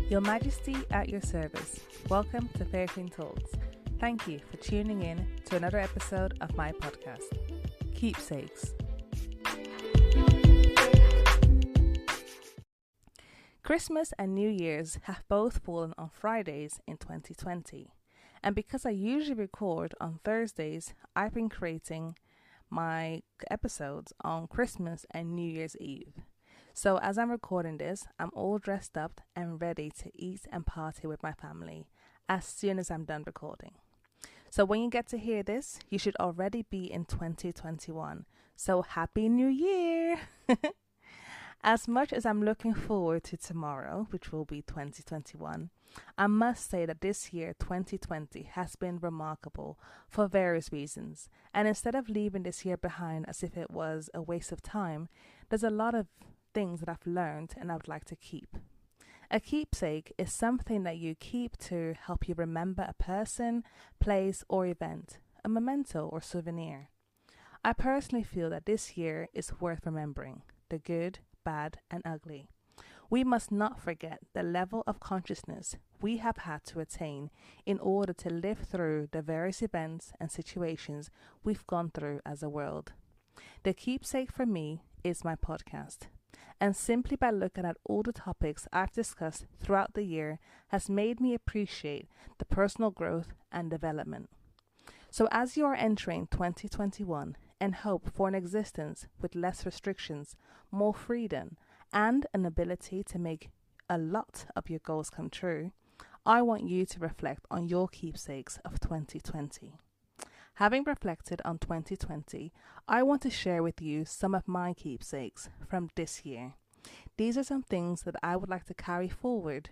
Your Majesty at your service. Welcome to Fairyqueen Talks. Thank you for tuning in to another episode of my podcast, Keepsakes. Christmas and New Year's have both fallen on Fridays in 2020. And because I usually record on Thursdays, I've been creating my episodes on Christmas and New Year's Eve. So as I'm recording this, I'm all dressed up and ready to eat and party with my family as soon as I'm done recording. So when you get to hear this, you should already be in 2021. So Happy New Year! As much as I'm looking forward to tomorrow, which will be 2021, I must say that this year, 2020, has been remarkable for various reasons. And instead of leaving this year behind as if it was a waste of time, there's a lot of things that I've learned and I would like to keep. A keepsake is something that you keep to help you remember a person, place, or event, a memento or souvenir. I personally feel that this year is worth remembering, the good, bad, and ugly. We must not forget the level of consciousness we have had to attain in order to live through the various events and situations we've gone through as a world. The keepsake for me is my podcast. And simply by looking at all the topics I've discussed throughout the year has made me appreciate the personal growth and development. So as you are entering 2021 and hope for an existence with less restrictions, more freedom, and an ability to make a lot of your goals come true, I want you to reflect on your keepsakes of 2020. Having reflected on 2020, I want to share with you some of my keepsakes from this year. These are some things that I would like to carry forward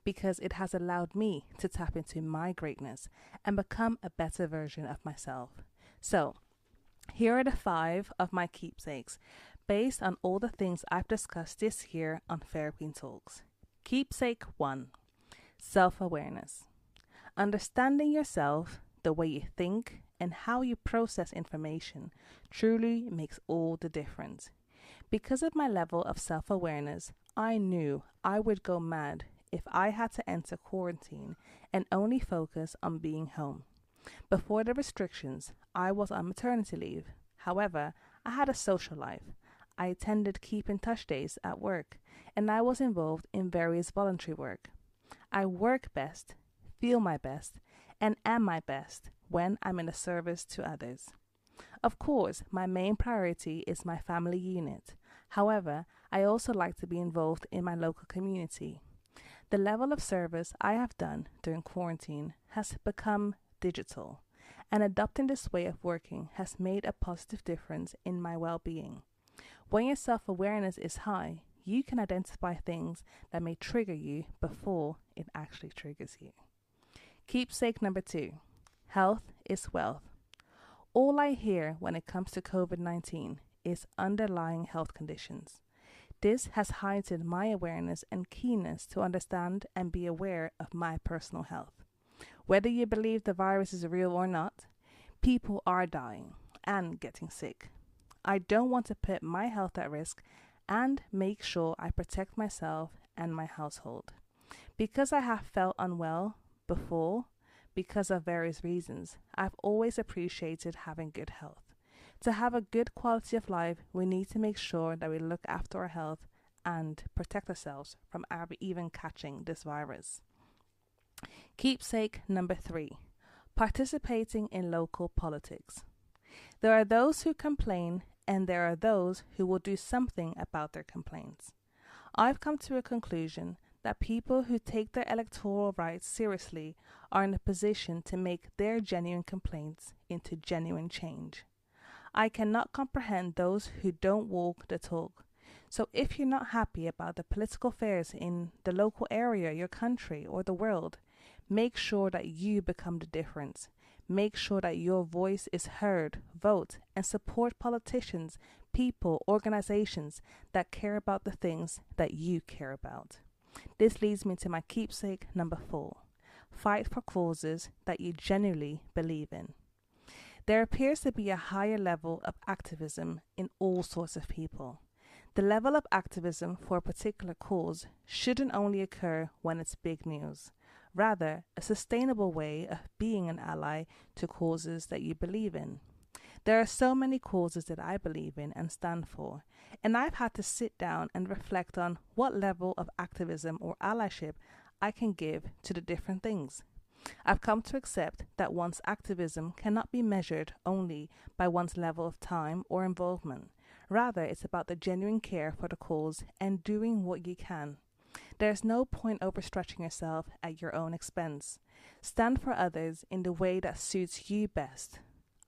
because it has allowed me to tap into my greatness and become a better version of myself. So, here are the 5 of my keepsakes based on all the things I've discussed this year on Fairyqueen Talks. Keepsake 1. Self-awareness. Understanding yourself, the way you think, and how you process information truly makes all the difference. Because of my level of self-awareness, I knew I would go mad if I had to enter quarantine and only focus on being home. Before the restrictions, I was on maternity leave. However, I had a social life. I attended Keep in Touch days at work, and I was involved in various voluntary work. I work best, feel my best, and am my best when I'm in a service to others. Of course, my main priority is my family unit. However, I also like to be involved in my local community. The level of service I have done during quarantine has become digital, and adopting this way of working has made a positive difference in my well-being. When your self-awareness is high, you can identify things that may trigger you before it actually triggers you. Keepsake number 2. Health is wealth. All I hear when it comes to COVID-19 is underlying health conditions. This has heightened my awareness and keenness to understand and be aware of my personal health. Whether you believe the virus is real or not, people are dying and getting sick. I don't want to put my health at risk and make sure I protect myself and my household. Because I have felt unwell before, because of various reasons, I've always appreciated having good health. To have a good quality of life, we need to make sure that we look after our health and protect ourselves from even catching this virus. Keepsake number 3. Participating in local politics. There are those who complain and there are those who will do something about their complaints. I've come to a conclusion that people who take their electoral rights seriously are in a position to make their genuine complaints into genuine change. I cannot comprehend those who don't walk the talk. So if you're not happy about the political affairs in the local area, your country, or the world, make sure that you become the difference. Make sure that your voice is heard, vote, and support politicians, people, organizations that care about the things that you care about. This leads me to my keepsake number 4. Fight for causes that you genuinely believe in. There appears to be a higher level of activism in all sorts of people. The level of activism for a particular cause shouldn't only occur when it's big news. Rather, a sustainable way of being an ally to causes that you believe in. There are so many causes that I believe in and stand for, and I've had to sit down and reflect on what level of activism or allyship I can give to the different things. I've come to accept that one's activism cannot be measured only by one's level of time or involvement. Rather, it's about the genuine care for the cause and doing what you can. There's no point overstretching yourself at your own expense. Stand for others in the way that suits you best.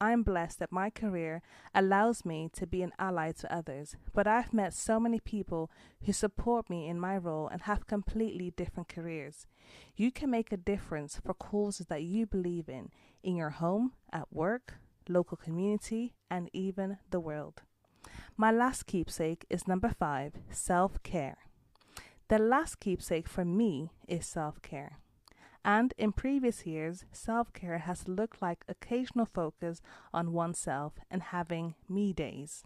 I'm blessed that my career allows me to be an ally to others, but I've met so many people who support me in my role and have completely different careers. You can make a difference for causes that you believe in your home, at work, local community, and even the world. My last keepsake is number 5, self-care. The last keepsake for me is self-care. And in previous years, self-care has looked like occasional focus on oneself and having me days.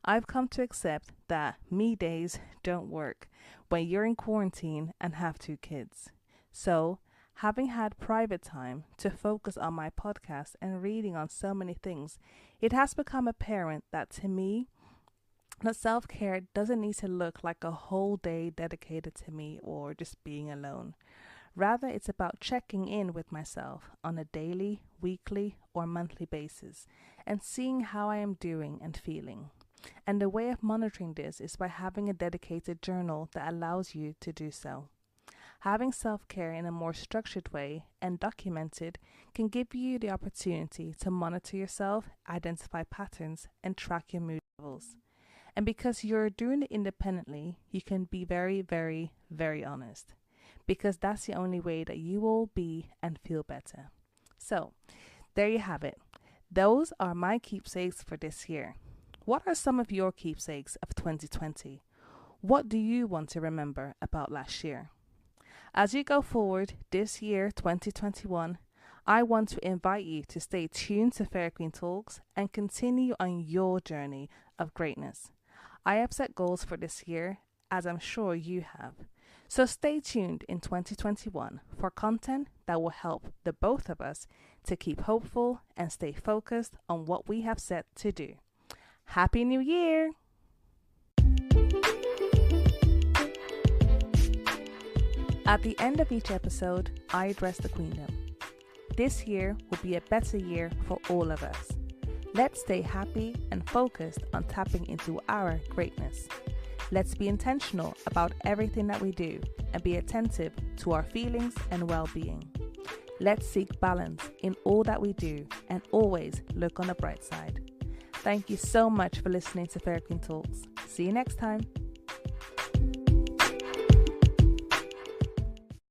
I've come to accept that me days don't work when you're in quarantine and have 2 kids. So, having had private time to focus on my podcast and reading on so many things, it has become apparent that to me, that self-care doesn't need to look like a whole day dedicated to me or just being alone. Rather, it's about checking in with myself on a daily, weekly, or monthly basis and seeing how I am doing and feeling. And the way of monitoring this is by having a dedicated journal that allows you to do so. Having self-care in a more structured way and documented can give you the opportunity to monitor yourself, identify patterns, and track your mood levels. And because you're doing it independently, you can be very, very, very honest. Because that's the only way that you will be and feel better. So, there you have it. Those are my keepsakes for this year. What are some of your keepsakes of 2020? What do you want to remember about last year? As you go forward this year, 2021, I want to invite you to stay tuned to Fairyqueen Talks and continue on your journey of greatness. I have set goals for this year, as I'm sure you have. So stay tuned in 2021 for content that will help the both of us to keep hopeful and stay focused on what we have set to do. Happy New Year! At the end of each episode, I address the Queendom. This year will be a better year for all of us. Let's stay happy and focused on tapping into our greatness. Let's be intentional about everything that we do and be attentive to our feelings and well-being. Let's seek balance in all that we do and always look on the bright side. Thank you so much for listening to Fairyqueen Talks. See you next time.